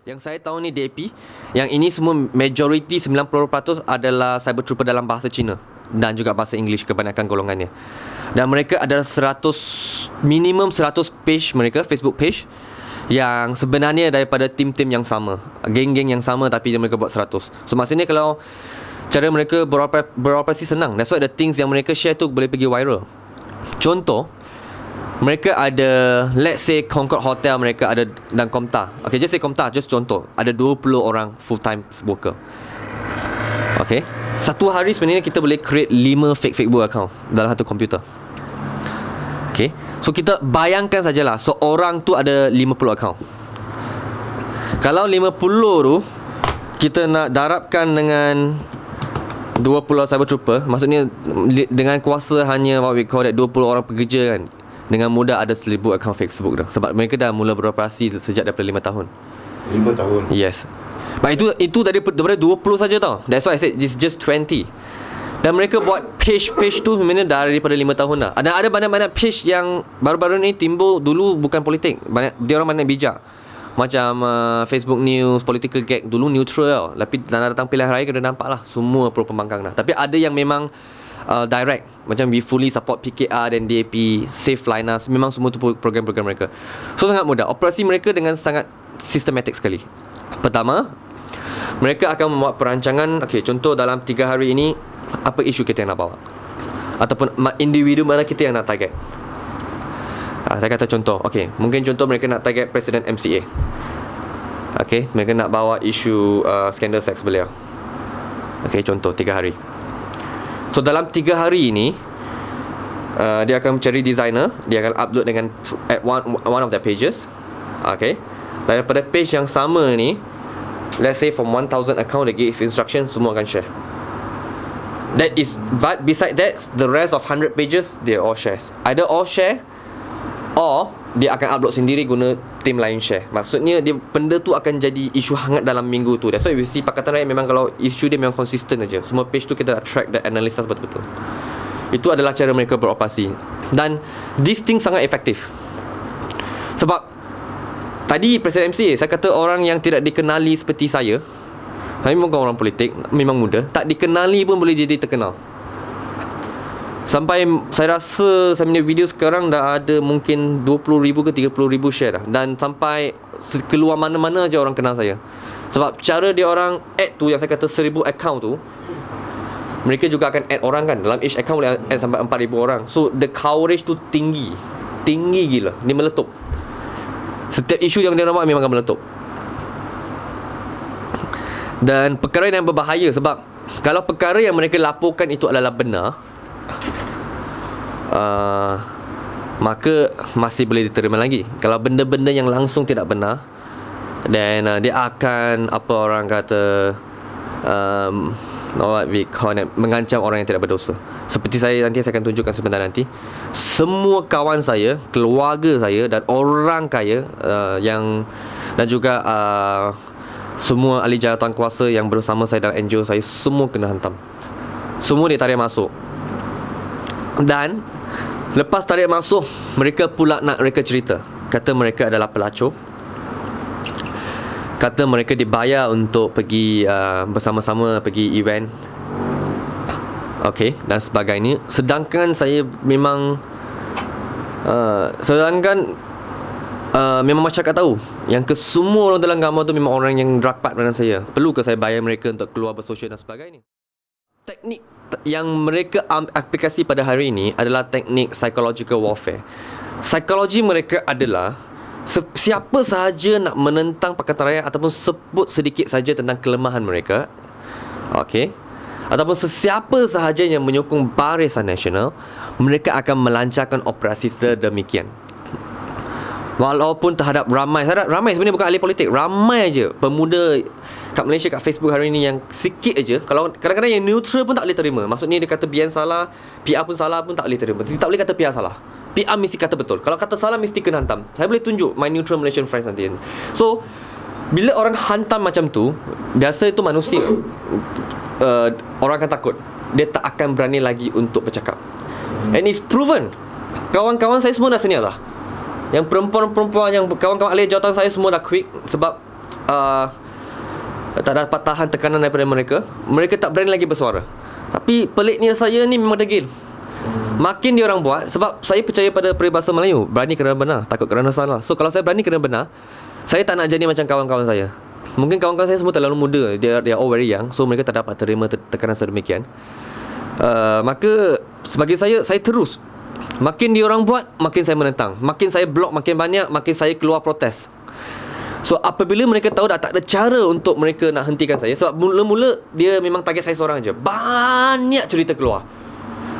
Yang saya tahu ni DAP, yang ini semua majority 90% adalah cyber trooper dalam bahasa Cina dan juga bahasa English kebanyakan golongannya. Dan mereka ada minimum 100 page mereka, Facebook page, yang sebenarnya daripada tim-tim yang sama, geng-geng yang sama, tapi mereka buat 100. So maksudnya kalau cara mereka beroperasi senang. That's why the things yang mereka share tu boleh pergi viral. Contoh, mereka ada, let's say Concord Hotel mereka ada, dan Komtar. Okay, just say Komtar, just contoh. Ada 20 orang full time worker. Okay, satu hari sebenarnya kita boleh create 5 fake Facebook account dalam satu komputer. Okay, so kita bayangkan sajalah seorang tu ada 50 account. Kalau 50 tu kita nak darabkan dengan 20 cyber trooper, maksudnya dengan kuasa hanya what we call that 20 orang pekerja kan, dengan mudah ada 1000 akaun Facebook dah. Sebab mereka dah mula beroperasi sejak daripada 5 tahun. 5 tahun? Yes. But itu daripada 20 saja tau. That's why I said it's just 20. Dan mereka buat page tu sebenarnya daripada 5 tahun dah. Ada banyak-banyak page yang baru-baru ni timbul, dulu bukan politik. Dia orang banyak bijak. Macam Facebook News, Political Gag, dulu neutral tau. Tapi datang pilihan raya kena nampak lah semua pro pembangkang dah. Tapi ada yang memang direct, macam we fully support PKR dan DAP, Safe Liners, memang semua tu program-program mereka. So sangat mudah. Operasi mereka dengan sangat sistematik sekali. Pertama, mereka akan membuat perancangan. Okay, contoh dalam 3 hari ini, apa isu kita yang nak bawa, ataupun individu mana kita yang nak target. Saya kata contoh, okay, mungkin contoh mereka nak target Presiden MCA. Okay, mereka nak bawa isu skandal seks beliau. Okay, contoh 3 hari. So dalam 3 hari ini, dia akan mencari designer, dia akan upload dengan at one of their pages. Okay, daripada page yang sama ni, let's say from 1000 account, they give instruction, semua akan share. That is, but beside that, the rest of 100 pages, they all shares. Either all share, or dia akan upload sendiri guna tim lain share. Maksudnya benda tu akan jadi isu hangat dalam minggu tu. That's why we see Pakatan Rakyat memang kalau isu dia memang konsisten aja. Semua page tu kita track dan analysis betul-betul. Itu adalah cara mereka beroperasi. Dan this thing sangat efektif. Sebab tadi Presiden MCA, saya kata orang yang tidak dikenali seperti saya, memang bukan orang politik, memang muda, tak dikenali pun boleh jadi terkenal. Sampai saya rasa saya punya video sekarang dah ada mungkin 20,000 ke 30,000 share dah. Dan sampai keluar mana-mana aja orang kenal saya. Sebab cara dia orang add tu, yang saya kata 1000 account tu, mereka juga akan add orang kan. Dalam each account boleh add sampai 4,000 orang. So the coverage tu tinggi. Tinggi gila. Dia meletup. Setiap isu yang dia buat memang akan meletup. Dan perkara yang berbahaya, sebab kalau perkara yang mereka laporkan itu adalah benar, maka masih boleh diterima lagi. Kalau benda-benda yang langsung tidak benar, dan dia akan, apa orang kata, what we call it, mengancam orang yang tidak berdosa. Seperti saya akan tunjukkan sebentar nanti. Semua kawan saya, keluarga saya dan orang kaya dan juga semua ahli jawatan kuasa yang bersama saya dalam NGO saya, semua kena hantam. Semua ditarik masuk. Dan lepas tarik masuk, mereka pula nak reka cerita. Kata mereka adalah pelacur. Kata mereka dibayar untuk pergi bersama-sama pergi event, okay, dan sebagainya. Sedangkan saya memang memang masyarakat tahu yang kesemua orang dalam gambar tu memang orang yang rapat dengan saya. Perlu ke saya bayar mereka untuk keluar bersosial dan sebagainya? Teknik yang mereka aplikasi pada hari ini adalah teknik psychological warfare. Psikologi mereka adalah siapa sahaja nak menentang Pakatan Rakyat ataupun sebut sedikit saja tentang kelemahan mereka, okay, ataupun sesiapa sahaja yang menyokong Barisan Nasional, mereka akan melancarkan operasi sedemikian. Walaupun terhadap ramai sebenarnya bukan ahli politik, ramai aja pemuda kat Malaysia, kat Facebook hari ni yang sikit aja, kalau kadang-kadang yang neutral pun tak boleh terima. Maksudnya dia kata BN salah, PR pun salah pun tak boleh terima. Dia tak boleh kata PR salah, PR mesti kata betul. Kalau kata salah mesti kena hantam. Saya boleh tunjuk my neutral Malaysian friends nanti. So bila orang hantam macam tu, biasa itu manusia, orang akan takut. Dia tak akan berani lagi untuk bercakap. And it's proven. Kawan-kawan saya semua dah senior lah. Yang perempuan-perempuan, yang kawan-kawan ahli jawatan saya semua dah quit. Sebab tak dapat tahan tekanan daripada mereka, mereka tak berani lagi bersuara. Tapi peliknya saya ni memang degil. Makin dia orang buat, sebab saya percaya pada peribahasa Melayu, berani kerana benar, takut kerana salah. So kalau saya berani kerana benar, saya tak nak jadi macam kawan-kawan saya. Mungkin kawan-kawan saya semua terlalu muda, they are all very young, so mereka tak dapat terima tekanan sedemikian. Maka sebagai saya terus, makin dia orang buat, makin saya menentang. Makin saya block makin banyak, makin saya keluar protes. So apabila mereka tahu dah tak ada cara untuk mereka nak hentikan saya, sebab mula-mula dia memang target saya seorang je, banyak cerita keluar.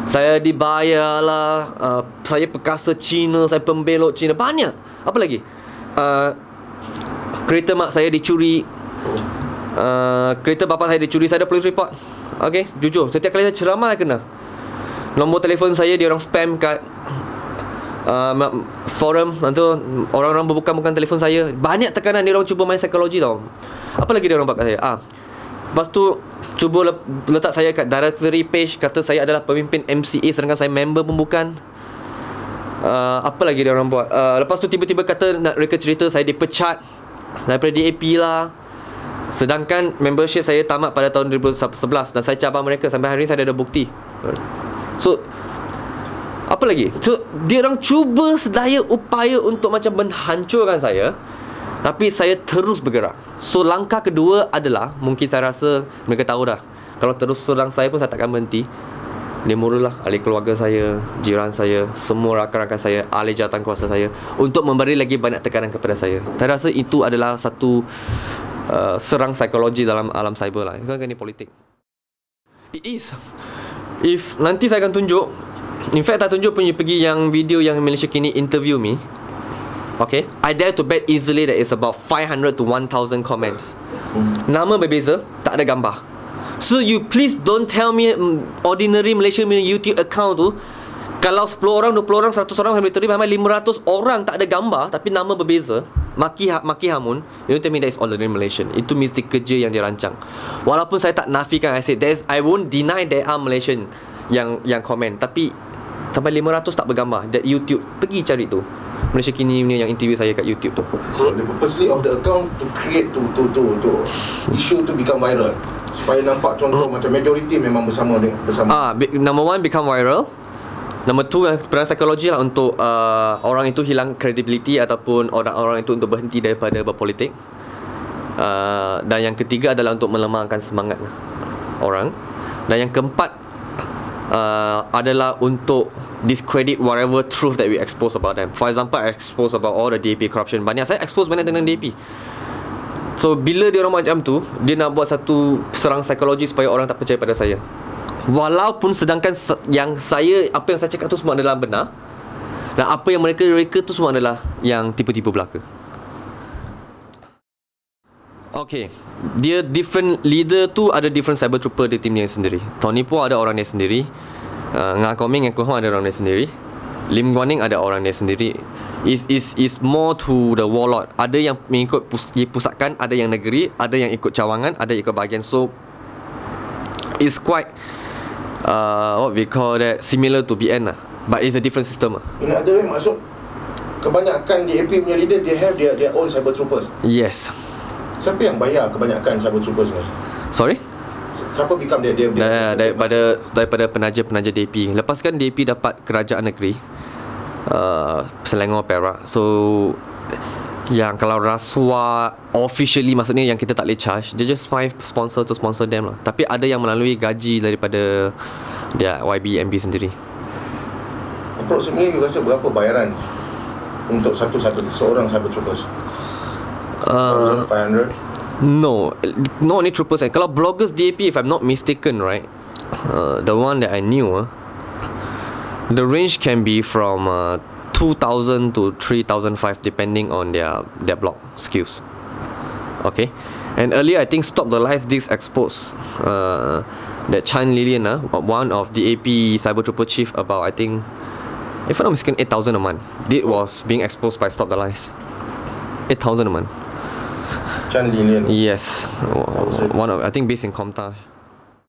Saya dibayar lah, saya perkasa Cina, saya pembelot Cina, banyak. Apa lagi? Kereta mak saya dicuri, kereta bapa saya dicuri, saya ada police report. Okay, jujur, setiap kali saya ceramah saya kena. Nombor telefon saya dia orang spam kat forum, nanti orang-orang bukan telefon saya. Banyak tekanan, dia orang cuba main psikologi tau. Apa lagi dia orang buat kat saya? Lepas tu cuba letak saya kat directory page, kata saya adalah pemimpin MCA sedangkan saya member pun bukan. Apa lagi dia orang buat? Lepas tu tiba-tiba kata nak reka cerita saya dipecat daripada DAP lah, sedangkan membership saya tamat pada tahun 2011 dan saya cabar mereka. Sampai hari ni saya ada bukti. So apa lagi? So dia orang cuba sedaya upaya untuk macam menghancurkan saya, tapi saya terus bergerak. So langkah kedua adalah, mungkin saya rasa mereka tahu dah, kalau terus serang saya pun saya takkan berhenti. Dia mulalah ahli keluarga saya, jiran saya, semua rakan-rakan saya, ahli jawatan kuasa saya, untuk memberi lagi banyak tekanan kepada saya. Saya rasa itu adalah satu serang psikologi dalam alam cyber lah. Kan ini politik. It is. If nanti saya akan tunjuk, in fact tak tunjuk punya, pergi yang video yang Malaysia Kini interview me. Okay, I dare to bet easily that it's about 500 to 1,000 comments. Nama berbeza, tak ada gambar. So you please don't tell me ordinary Malaysia YouTube account tu, kalau 10 orang, 20 orang, 100 orang, sampai 500 orang tak ada gambar tapi nama berbeza, maki hamun, you don't tell me that is ordinary Malaysian. Itu mesti kerja yang dirancang. Walaupun saya tak nafikan, I won't deny there are Malaysian yang komen, tapi sampai 500 tak bergambar. That YouTube, pergi cari tu Malaysia Kini yang interview saya kat YouTube tu. So the purposely of the account to create to issue to become viral, supaya nampak contoh macam majority memang bersama. Number one, become viral. Number two, peran psikologi lah untuk orang itu hilang credibility ataupun orang-orang itu untuk berhenti daripada berpolitik. Dan yang ketiga adalah untuk melemahkan semangat orang. Dan yang keempat adalah untuk discredit whatever truth that we expose about them. For example, I expose about all the DAP corruption. Saya expose banyak tentang DAP. So bila dia orang macam tu, dia nak buat satu serang psikologi supaya orang tak percaya pada saya. Walaupun sedangkan yang saya, apa yang saya cakap tu semua adalah benar, dan apa yang mereka reka tu semua adalah yang tipu-tipu belaka. Okay, dia different leader tu, ada different cyber trooper di tim dia sendiri. Tony pun ada orang dia sendiri, Ngah Koming yang Kuhong ada orang dia sendiri, Lim Guan Ning ada orang dia sendiri. Is more to the warlord. Ada yang mengikut pusatkan, ada yang negeri, ada yang ikut cawangan, ada yang ikut bahagian. So it's quite what we call that, similar to BN lah, but it's a different system lah. In other way, maksud kebanyakan DAP punya leader, they have their own cyber troopers. Yes. Siapa yang bayar kebanyakan cyber troopers ni? Sorry? Siapa become dia daripada penaja-penaja DAP. Lepas kan DAP dapat kerajaan negeri, Selangor, Perak. So yang kalau rasuah officially, maksudnya yang kita tak boleh charge, dia just find sponsor to sponsor them lah. Tapi ada yang melalui gaji daripada dia YB MB sendiri. Approximately you rasa berapa bayaran untuk seorang cyber troopers? 500? No, not only troopers. Kalau bloggers DAP, if I'm not mistaken, right, the one that I knew, the range can be from 2,000 to 3,500 depending on their blog skills. Okay, and earlier I think Stop the Live Disc exposed that Chan Lilian, one of the DAP cyber trooper chief, about, I think, if I'm not mistaken, 8,000 a month. It was being exposed by Stop the Lies. 8,000 a month. Chan Lilian. Yes, one of, I think, based in Komtar.